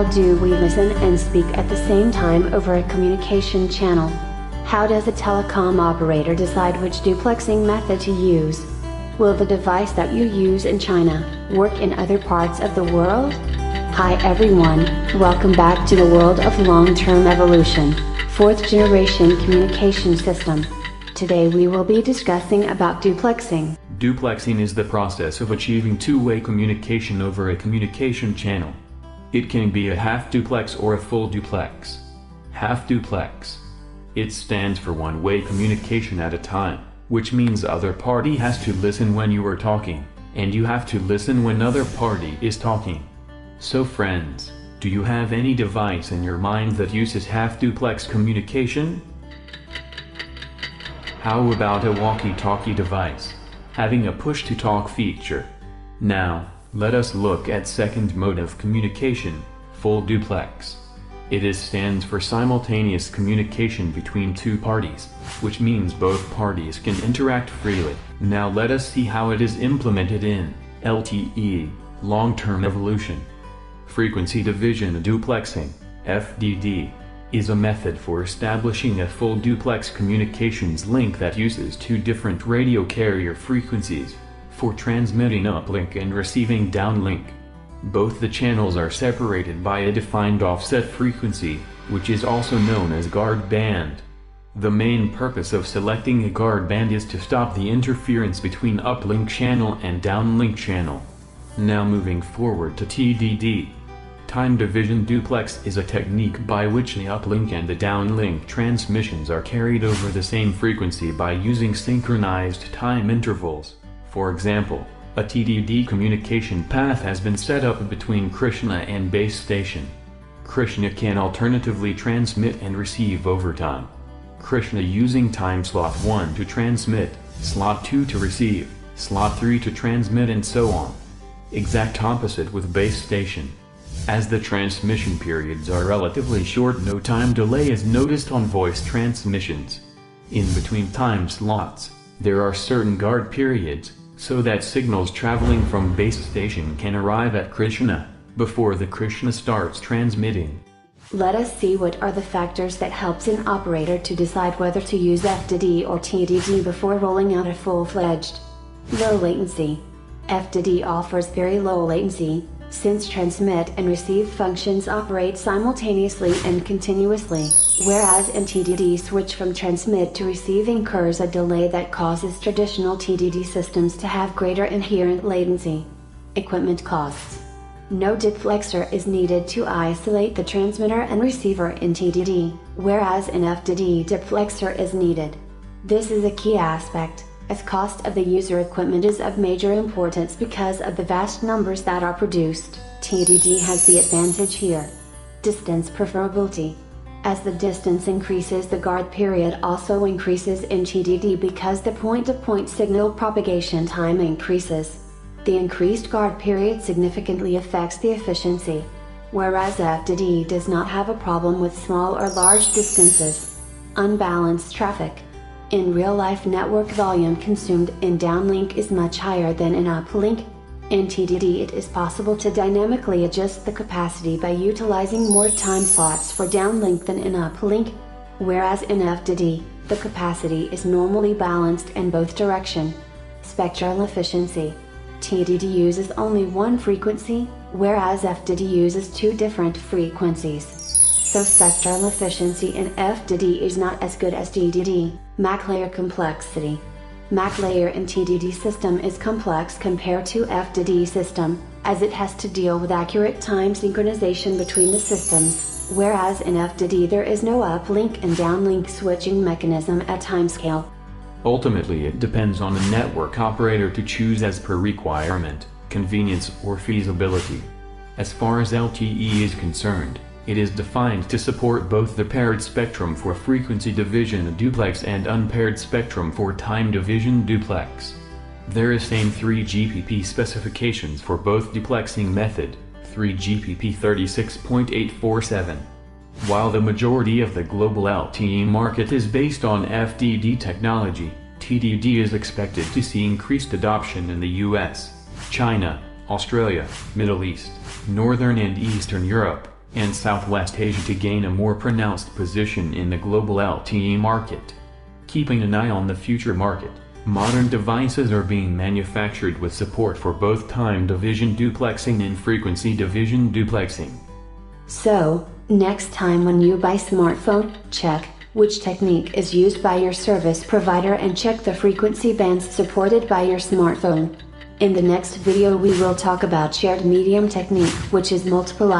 How do we listen and speak at the same time over a communication channel? How does a telecom operator decide which duplexing method to use? Will the device that you use in China work in other parts of the world? Hi everyone, welcome back to the world of long-term evolution, 4th generation communication system. Today we will be discussing about duplexing. Duplexing is the process of achieving two-way communication over a communication channel. It can be a half duplex or a full duplex. Half duplex. It stands for one-way communication at a time, which means the other party has to listen when you are talking, and you have to listen when other party is talking. So friends, do you have any device in your mind that uses half duplex communication? How about a walkie-talkie device, having a push-to-talk feature? Now, let us look at second mode of communication, full duplex. It stands for simultaneous communication between two parties, which means both parties can interact freely. Now let us see how it is implemented in LTE, long-term evolution. Frequency division duplexing, FDD, is a method for establishing a full duplex communications link that uses two different radio carrier frequencies for transmitting uplink and receiving downlink. Both the channels are separated by a defined offset frequency, which is also known as guard band. The main purpose of selecting a guard band is to stop the interference between uplink channel and downlink channel. Now moving forward to TDD. Time division duplex is a technique by which the uplink and the downlink transmissions are carried over the same frequency by using synchronized time intervals. For example, a TDD communication path has been set up between Krishna and base station. Krishna can alternatively transmit and receive over time. Krishna using time slot 1 to transmit, slot 2 to receive, slot 3 to transmit and so on. Exact opposite with base station. As the transmission periods are relatively short, no time delay is noticed on voice transmissions. In between time slots, there are certain guard periods, so that signals traveling from base station can arrive at Krishna before the Krishna starts transmitting. Let us see what are the factors that helps an operator to decide whether to use FDD or TDD before rolling out a full-fledged low latency. FDD offers very low latency, since transmit and receive functions operate simultaneously and continuously, whereas in TDD switch from transmit to receive incurs a delay that causes traditional TDD systems to have greater inherent latency. Equipment costs. No duplexer is needed to isolate the transmitter and receiver in TDD, whereas in FDD duplexer is needed. This is a key aspect, as cost of the user equipment is of major importance because of the vast numbers that are produced. TDD has the advantage here. Distance preferability. As the distance increases, the guard period also increases in TDD because the point-to-point signal propagation time increases. The increased guard period significantly affects the efficiency, whereas FDD does not have a problem with small or large distances. Unbalanced traffic. In real-life, network volume consumed in downlink is much higher than in uplink. In TDD it is possible to dynamically adjust the capacity by utilizing more time slots for downlink than in uplink, whereas in FDD, the capacity is normally balanced in both direction. Spectral efficiency. TDD uses only one frequency, whereas FDD uses two different frequencies. So spectral efficiency in FDD is not as good as TDD. MAC layer complexity. MAC layer in TDD system is complex compared to FDD system, as it has to deal with accurate time synchronization between the systems, whereas in FDD there is no uplink and downlink switching mechanism at timescale. Ultimately it depends on the network operator to choose as per requirement, convenience or feasibility. As far as LTE is concerned, it is defined to support both the paired spectrum for frequency division duplex and unpaired spectrum for time division duplex. There is same 3GPP specifications for both duplexing method, 3GPP 36.847. While the majority of the global LTE market is based on FDD technology, TDD is expected to see increased adoption in the US, China, Australia, Middle East, Northern and Eastern Europe, and Southwest Asia to gain a more pronounced position in the global LTE market. Keeping an eye on the future market, modern devices are being manufactured with support for both time division duplexing and frequency division duplexing. So, next time when you buy smartphone, check which technique is used by your service provider and check the frequency bands supported by your smartphone. In the next video we will talk about shared medium technique, which is multiple